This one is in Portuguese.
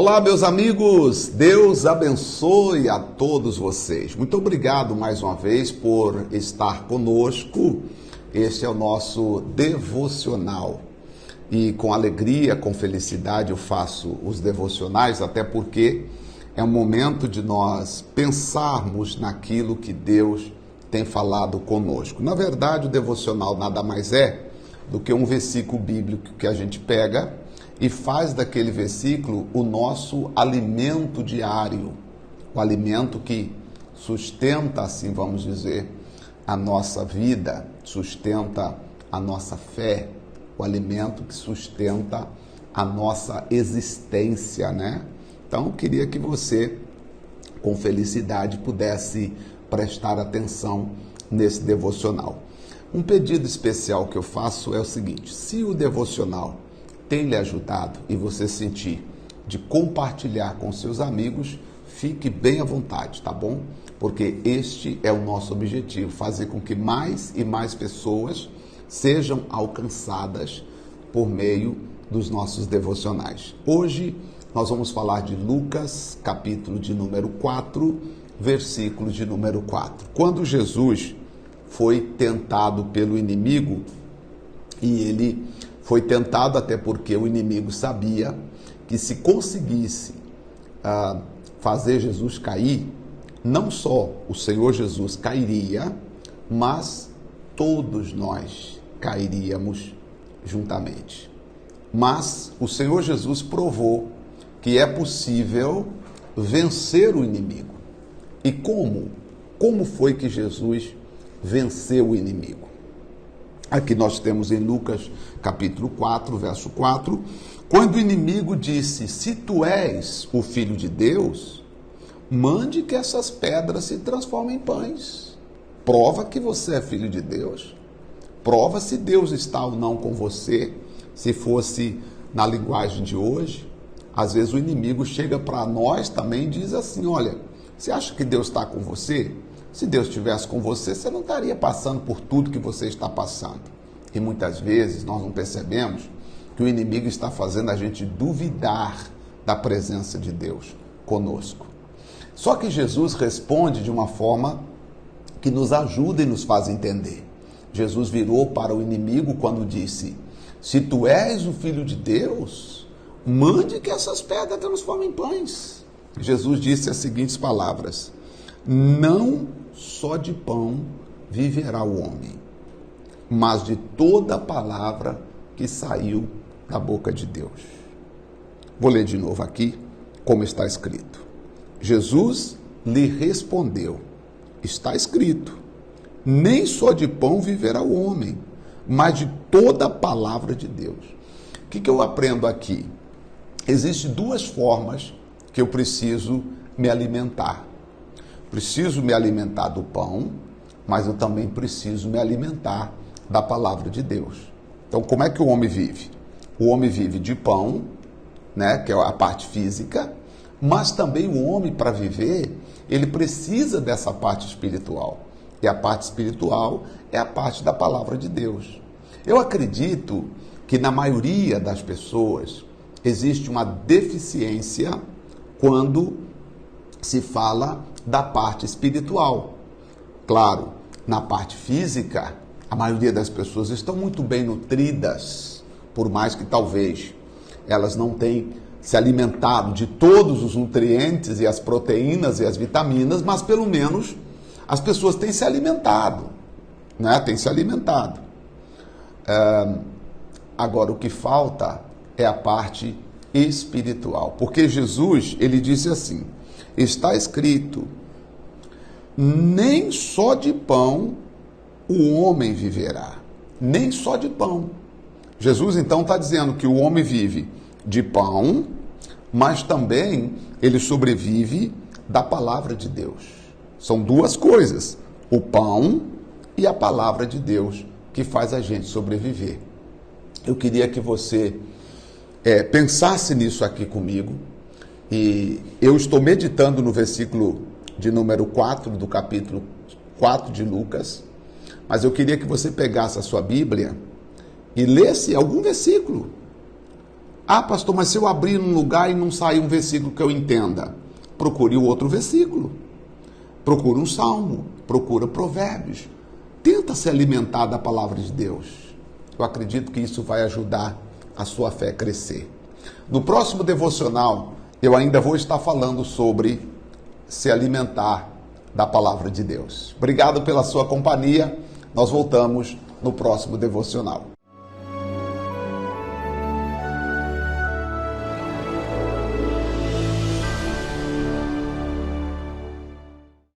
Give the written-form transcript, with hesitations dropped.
Olá, meus amigos, Deus abençoe a todos vocês. Muito obrigado mais uma vez por estar conosco. Este é o nosso devocional e com alegria, com felicidade eu faço os devocionais, até porque é um momento de nós pensarmos naquilo que Deus tem falado conosco. Na verdade, o devocional nada mais é do que um versículo bíblico que a gente pega e faz daquele versículo o nosso alimento diário, o alimento que sustenta, assim vamos dizer, a nossa vida, sustenta a nossa fé, o alimento que sustenta a nossa existência, né? Então, eu queria que você, com felicidade, pudesse prestar atenção nesse devocional. Um pedido especial que eu faço é o seguinte: se o devocional tem lhe ajudado e você sentir de compartilhar com seus amigos, fique bem à vontade, tá bom? Porque este é o nosso objetivo, fazer com que mais e mais pessoas sejam alcançadas por meio dos nossos devocionais. Hoje nós vamos falar de Lucas, capítulo de número 4, versículo de número 4. Quando Jesus foi tentado pelo inimigo, e ele foi tentado até porque o inimigo sabia que se conseguisse fazer Jesus cair, não só o Senhor Jesus cairia, mas todos nós cairíamos juntamente. Mas o Senhor Jesus provou que é possível vencer o inimigo. E como? Como foi que Jesus venceu o inimigo? Aqui nós temos em Lucas capítulo 4, verso 4, quando o inimigo disse: se tu és o Filho de Deus, mande que essas pedras se transformem em pães. Prova que você é filho de Deus. Prova se Deus está ou não com você. Se fosse na linguagem de hoje, às vezes o inimigo chega para nós também e diz assim: olha, você acha que Deus está com você? Se Deus estivesse com você, você não estaria passando por tudo que você está passando. E muitas vezes nós não percebemos que o inimigo está fazendo a gente duvidar da presença de Deus conosco. Só que Jesus responde de uma forma que nos ajuda e nos faz entender. Jesus virou para o inimigo quando disse: se tu és o Filho de Deus, mande que essas pedras transformem em pães. Jesus disse as seguintes palavras: não só de pão viverá o homem, mas de toda a palavra que saiu da boca de Deus. Vou ler de novo aqui como está escrito. Jesus lhe respondeu: está escrito, nem só de pão viverá o homem, mas de toda a palavra de Deus. O que eu aprendo aqui? Existem duas formas que eu preciso me alimentar. Preciso me alimentar do pão, mas eu também preciso me alimentar da palavra de Deus. Então, como é que o homem vive? O homem vive de pão, né, que é a parte física, mas também o homem, para viver, ele precisa dessa parte espiritual. E a parte espiritual é a parte da palavra de Deus. Eu acredito que na maioria das pessoas existe uma deficiência quando se fala da parte espiritual. Claro, na parte física, a maioria das pessoas estão muito bem nutridas, por mais que talvez elas não tenham se alimentado de todos os nutrientes e as proteínas e as vitaminas, mas pelo menos as pessoas têm se alimentado, né? Têm se alimentado. Agora, o que falta é a parte espiritual, porque Jesus, ele disse assim: está escrito, nem só de pão o homem viverá. Nem só de pão. Jesus então está dizendo que o homem vive de pão, mas também ele sobrevive da palavra de Deus. São duas coisas, o pão e a palavra de Deus, que faz a gente sobreviver. Eu queria que você pensasse nisso aqui comigo. E eu estou meditando no versículo de número 4 do capítulo 4 de Lucas, mas eu queria que você pegasse a sua Bíblia e lesse algum versículo. Ah, pastor, mas se eu abrir num lugar e não sair um versículo que eu entenda, procure o outro versículo. Procure um salmo, procura provérbios. Tenta se alimentar da palavra de Deus. Eu acredito que isso vai ajudar a sua fé a crescer. No próximo devocional, eu ainda vou estar falando sobre se alimentar da palavra de Deus. Obrigado pela sua companhia. Nós voltamos no próximo devocional.